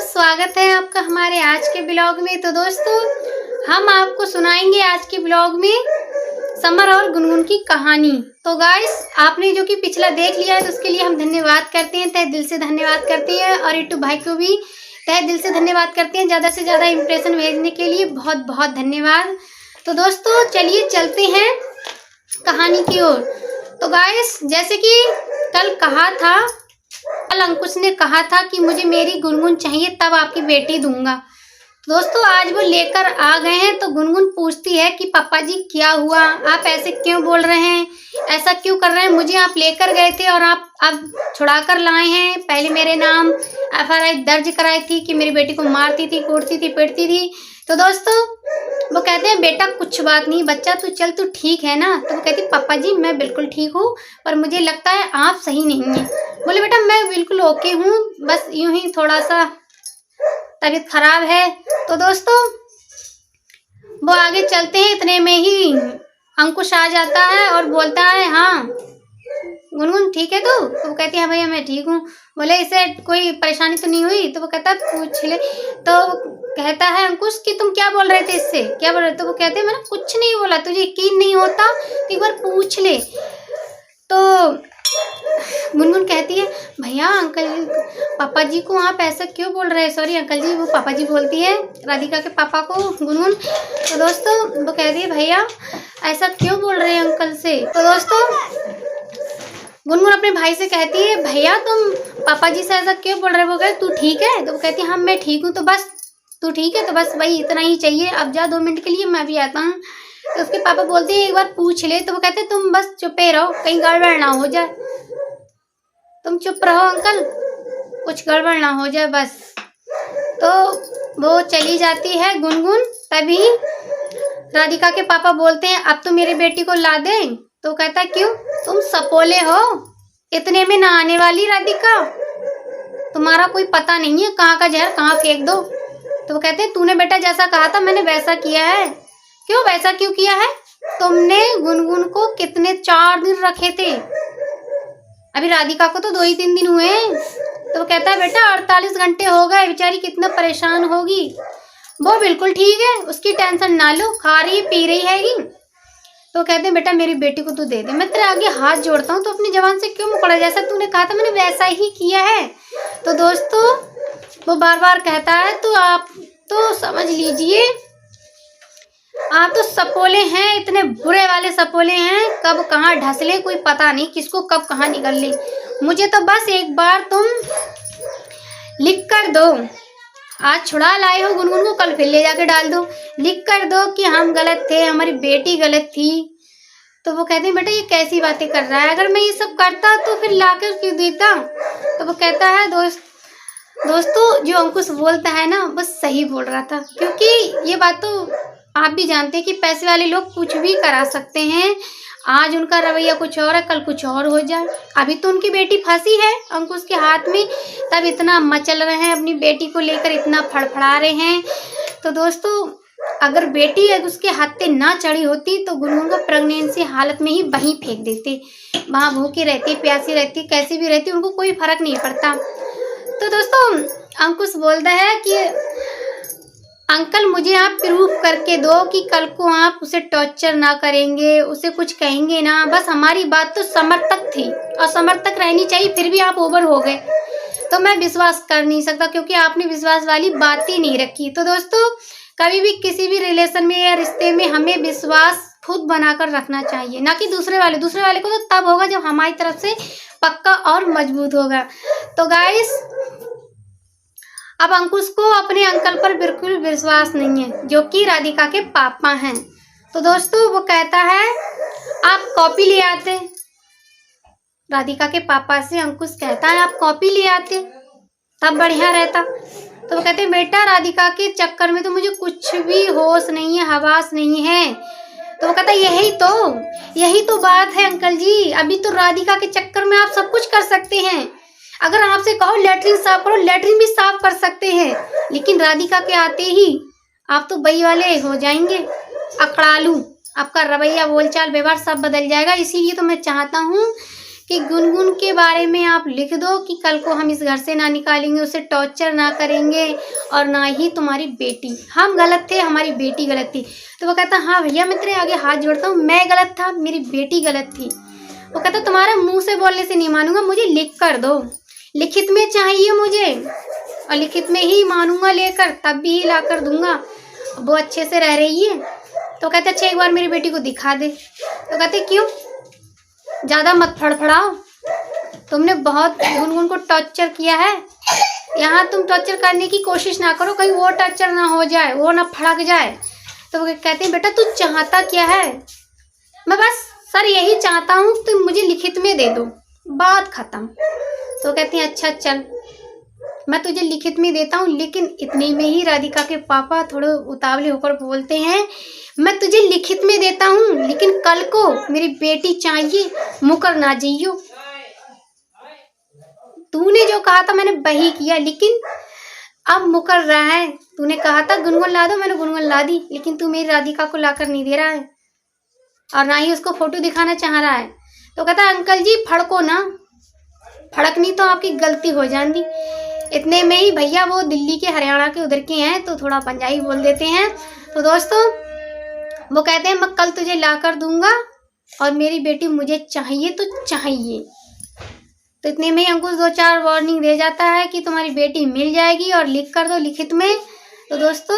स्वागत है आपका हमारे आज के ब्लॉग में। तो दोस्तों, हम आपको सुनाएंगे आज के ब्लॉग में समर और गुनगुन की कहानी। तो गाइस, आपने जो कि पिछला देख लिया है तो उसके लिए हम धन्यवाद करते हैं, तहे दिल से धन्यवाद करते हैं। और यूट्यूब भाई को भी तहे दिल से धन्यवाद करते हैं, ज़्यादा से ज़्यादा इम्प्रेशन भेजने के लिए बहुत बहुत धन्यवाद। तो दोस्तों, चलिए चलते हैं कहानी की ओर। तो गाइस, जैसे कि कल कहा था, कल अंकुश ने कहा था कि मुझे मेरी गुनगुन चाहिए, तब आपकी बेटी दूंगा। दोस्तों, आज वो लेकर आ गए हैं। तो गुनगुन पूछती है कि पापा जी क्या हुआ, आप ऐसे क्यों बोल रहे हैं, ऐसा क्यों कर रहे हैं, मुझे आप लेकर गए थे और आप अब छुड़ा कर लाए हैं। पहले मेरे नाम FIR दर्ज कराई थी कि मेरी बेटी को मारती थी, कूटती थी, पीटती थी। तो दोस्तों, वो कहते हैं बेटा कुछ बात नहीं, बच्चा तू चल, तू ठीक है ना। तो वो कहती पापा जी मैं बिल्कुल ठीक हूँ, पर मुझे लगता है आप सही नहीं हैं। बोले बेटा मैं बिल्कुल ओके हूँ, बस यूं ही थोड़ा सा तबीयत खराब है। तो दोस्तों, वो आगे चलते हैं, इतने में ही अंकुश आ जाता है और बोलता है हाँ गुनगुन ठीक है तू। तो वो कहती है भैया मैं ठीक हूँ। बोले इसे कोई परेशानी तो नहीं हुई। तो वो कहता पूछ ले। तो कहता है अंकुश कि तुम क्या बोल रहे थे, इससे क्या बोल रहे थे। तो वो कहते हैं मैंने कुछ नहीं बोला, तुझे यकीन नहीं होता तो एक बार पूछ ले। तो गुनगुन कहती है भैया अंकल पापा जी को आप ऐसा क्यों बोल रहे हैं, सॉरी अंकल जी, वो पापा जी बोलती है राधिका के पापा को गुनगुन। तो दोस्तों, वो कहती है भैया ऐसा क्यों बोल रहे हैं अंकल से। तो दोस्तों, गुनगुन अपने भाई से कहती है भैया तुम पापा जी से ऐसा क्यों बोल रहे हो। वो कहते तू ठीक है। तो वो कहती है हाँ मैं ठीक हूँ, तो बस तू ठीक है, तो बस भाई इतना ही चाहिए, अब जा 2 मिनट के लिए, मैं भी आता हूँ। तो उसके पापा बोलते हैं एक बार पूछ ले। तो वो कहते हैं तुम बस चुपे रहो, कहीं गड़बड़ ना हो जाए, तुम चुप रहो अंकल, कुछ गड़बड़ ना हो जाए बस। तो वो चली जाती है गुनगुन। तभी राधिका के पापा बोलते हैं अब तो मेरी बेटी को ला दे। तो कहता क्यों, तुम सपोले हो, इतने में ना आने वाली राधिका, तुम्हारा कोई पता नहीं है कहाँ का जहर कहाँ फेंक दो। तो वो कहते हैं तूने बेटा जैसा कहा था मैंने वैसा किया है। क्यों, वैसा क्यों किया है, तुमने गुनगुन को कितने 4 दिन रखे थे, अभी राधिका को तो 2 ही 3 दिन हुए हैं। तो वो कहता है बेटा 48 घंटे हो गए, बेचारी कितना परेशान होगी। वो बिल्कुल ठीक है, उसकी टेंशन ना लो, खा रही पी रही हैगी। तो कहते हैं बेटा मेरी बेटी को तू दे दे, मैं तेरे आगे हाथ जोड़ता हूँ, तो अपनी जबान से क्यों मुकरा, जैसा तूने कहा था मैंने वैसा ही किया है। तो दोस्तों, वो बार बार कहता है तो आप तो समझ लीजिए, आप तो सपोले हैं, इतने बुरे वाले सपोले हैं, कब कहाँ ढसले कोई पता नहीं, किसको कब कहाँ निकल ले। मुझे तो बस एक बार तुम लिख कर दो, आज छुड़ा लाए हो गुनगुन को, कल फिर ले जाके डाल दो, लिख कर दो कि हम गलत थे, हमारी बेटी गलत थी। तो वो कहते हैं बेटा ये कैसी बातें कर रहा है, अगर मैं ये सब करता तो फिर लाकर क्यों देता। तो वो कहता है दोस्तों जो अंकुश बोलता है ना वो सही बोल रहा था, क्योंकि ये बात तो आप भी जानते हैं कि पैसे वाले लोग कुछ भी करा सकते हैं। आज उनका रवैया कुछ और है, कल कुछ और हो जाए। अभी तो उनकी बेटी फंसी है अंकुश के हाथ में, तब इतना मचल रहे हैं, अपनी बेटी को लेकर इतना फड़फड़ा रहे हैं। तो दोस्तों, अगर बेटी उसके हाथ पे ना चढ़ी होती तो गुनगुन को प्रेगनेंसी हालत में ही वहीं फेंक देते, वहाँ भूखी रहती, प्यासी रहती, कैसी भी रहती, उनको कोई फर्क नहीं पड़ता। तो दोस्तों, अंकुश बोलता है कि अंकल मुझे आप प्रूफ करके दो कि कल को आप उसे टॉर्चर ना करेंगे, उसे कुछ कहेंगे ना, बस हमारी बात तो समर तक थी और समर तक रहनी चाहिए, फिर भी आप ओवर हो गए तो मैं विश्वास कर नहीं सकता, क्योंकि आपने विश्वास वाली बात ही नहीं रखी। तो दोस्तों, कभी भी किसी भी रिलेशन में या रिश्ते में हमें विश्वास खुद बनाकर रखना चाहिए, ना कि दूसरे वाले को तो तब होगा जब हमारी तरफ से पक्का और मजबूत होगा। तो गाइस, अब अंकुश को अपने अंकल पर बिल्कुल विश्वास नहीं है, जो कि राधिका के पापा हैं। तो दोस्तों, वो कहता है आप कॉपी ले आते, राधिका के पापा से अंकुश कहता है आप कॉपी ले आते तब बढ़िया रहता। तो वो कहते हैं बेटा राधिका के चक्कर में तो मुझे कुछ भी होश नहीं है, हवास नहीं है। तो वो कहता है यही तो बात है अंकल जी, अभी तो राधिका के चक्कर में आप सब कुछ कर सकते हैं, अगर आपसे कहो लेटरिन साफ करो लेटरिन भी साफ कर सकते हैं, लेकिन राधिका के आते ही आप तो बई वाले हो जाएंगे, अकड़ालू, आपका रवैया बोलचाल व्यवहार सब बदल जाएगा। इसीलिए तो मैं चाहता हूँ कि गुनगुन के बारे में आप लिख दो कि कल को हम इस घर से ना निकालेंगे, उसे टॉर्चर ना करेंगे और ना ही तुम्हारी बेटी। हम गलत थे, हमारी बेटी गलत थी। तो वो कहता हाँ भैया मैं तेरे आगे हाथ जोड़ता हूँ, मैं गलत था, मेरी बेटी गलत थी। वो कहता तुम्हारे मुंह से बोलने से नहीं मानूंगा, मुझे लिख कर दो, लिखित में चाहिए मुझे, और लिखित में ही मानूंगा लेकर, तब भी ला कर दूंगा। वो अच्छे से रह रही है। तो कहते अच्छा एक बार मेरी बेटी को दिखा दे। तो कहते क्यों, ज़्यादा मत फड़फड़ाओ, तुमने बहुत गुनगुन को टॉर्चर किया है, यहाँ तुम टॉर्चर करने की कोशिश ना करो, कहीं वो टॉर्चर ना हो जाए, वो ना फड़क जाए। तो वो कहते हैं बेटा तू चाहता क्या है? मैं बस सर यही चाहता हूँ तुम मुझे लिखित में दे दो, बात खत्म। तो कहते हैं अच्छा चल मैं तुझे लिखित में देता हूँ, लेकिन इतने में ही राधिका के पापा थोड़े उतावले होकर बोलते हैं मैं तुझे लिखित में देता हूँ, लेकिन कल को मेरी बेटी चाहिए, मुकर ना जाइयो। तूने जो कहा था मैंने वही किया, लेकिन अब मुकर रहा है। तूने कहा था गुनगुन ला दो, मैंने गुनगुन ला दी, लेकिन तू मेरी राधिका को लाकर नहीं दे रहा है और ना ही उसको फोटो दिखाना चाह रहा है। तो कहता है अंकल जी फड़को ना, फड़कनी तो आपकी गलती हो जाती। इतने में ही भैया वो दिल्ली के हरियाणा के उधर के हैं, तो थोड़ा पंजाबी बोल देते हैं। तो दोस्तों वो कहते हैं मैं कल तुझे ला कर दूंगा और मेरी बेटी मुझे चाहिए तो चाहिए। तो इतने में ही अंकुश 2-4 वार्निंग दे जाता है कि तुम्हारी बेटी मिल जाएगी और लिख कर दो लिखित में। तो दोस्तों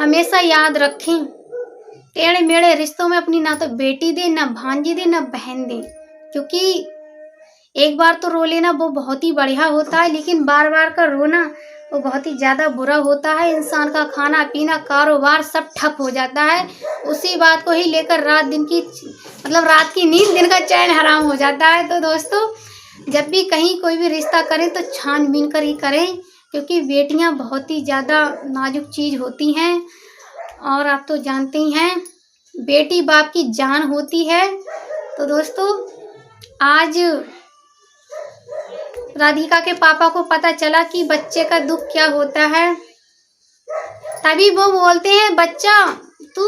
हमेशा याद रखें, टेढ़े मेढ़े रिश्तों में अपनी ना तो बेटी दे, ना भांजी दे, ना बहन दे, क्योंकि एक बार तो रो लेना वो बहुत ही बढ़िया होता है, लेकिन बार बार का रोना वो बहुत ही ज़्यादा बुरा होता है। इंसान का खाना पीना कारोबार सब ठप हो जाता है। उसी बात को ही लेकर रात की नींद दिन का चैन हराम हो जाता है। तो दोस्तों जब भी कहीं कोई भी रिश्ता करें तो छानबीन कर ही करें, क्योंकि बेटियां बहुत ही ज़्यादा नाजुक चीज़ होती हैं और आप तो जानते ही हैं बेटी बाप की जान होती है। तो दोस्तों आज राधिका के पापा को पता चला कि बच्चे का दुख क्या होता है, तभी वो बोलते हैं बच्चा तू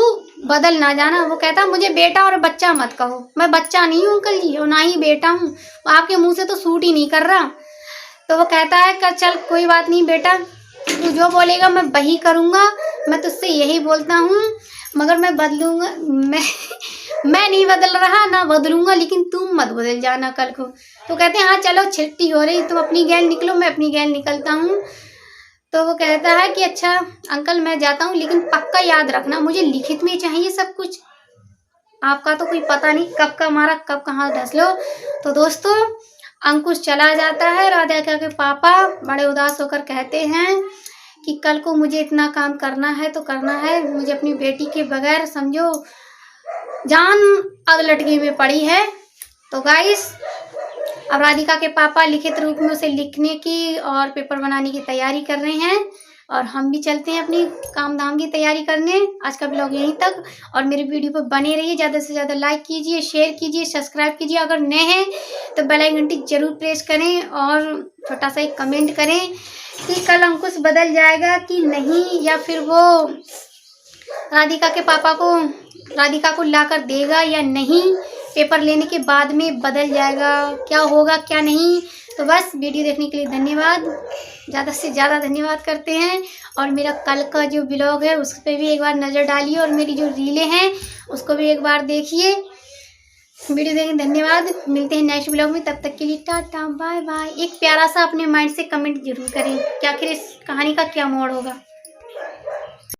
बदल ना जाना। वो कहता मुझे बेटा और बच्चा मत कहो, मैं बच्चा नहीं हूँ अंकल जी और ना ही बेटा हूँ, आपके मुंह से तो सूट ही नहीं कर रहा। तो वो कहता है कि चल कोई बात नहीं बेटा, तू जो बोलेगा मैं वही करूँगा, मैं तुझसे यही बोलता हूँ, मगर मैं बदलूँगा, मैं नहीं बदल रहा ना बदलूंगा, लेकिन तुम मत बदल जाना कल को। तो कहते हैं हाँ चलो छुट्टी हो रही, तुम अपनी गैल निकलो, मैं अपनी गैल निकलता हूँ। तो वो कहता है कि अच्छा अंकल मैं जाता हूँ, लेकिन पक्का याद रखना मुझे लिखित में चाहिए सब कुछ, आपका तो कोई पता नहीं कब का मारा कब कहाँ धंस लो। तो दोस्तों अंकुश चला जाता है। राधिका के पापा बड़े उदास होकर कहते हैं कि कल को मुझे इतना काम करना है तो करना है, मुझे अपनी बेटी के बगैर समझो जान अगलटकी में पड़ी है। तो गाइस अब राधिका के पापा लिखित रूप में उसे लिखने की और पेपर बनाने की तैयारी कर रहे हैं और हम भी चलते हैं अपनी काम धाम की तैयारी करने। आज का ब्लॉग यहीं तक, और मेरी वीडियो पर बने रहिए, ज़्यादा से ज़्यादा लाइक कीजिए, शेयर कीजिए, सब्सक्राइब कीजिए। अगर नए हैं तो बेल आइकन घंटी जरूर प्रेस करें और छोटा सा एक कमेंट करें कि कल अंकुश बदल जाएगा कि नहीं, या फिर वो राधिका को लाकर देगा या नहीं, पेपर लेने के बाद में बदल जाएगा, क्या होगा क्या नहीं। तो बस वीडियो देखने के लिए धन्यवाद, ज़्यादा से ज़्यादा धन्यवाद करते हैं। और मेरा कल का जो ब्लॉग है उस पर भी एक बार नज़र डालिए और मेरी जो रीलें हैं उसको भी एक बार देखिए। वीडियो देखने धन्यवाद, मिलते हैं नेक्स्ट ब्लॉग में, तब तक के लिए टाटा बाय बाय। एक प्यारा सा अपने माइंड से कमेंट जरूर करें कि आखिर इस कहानी का क्या मोड़ होगा।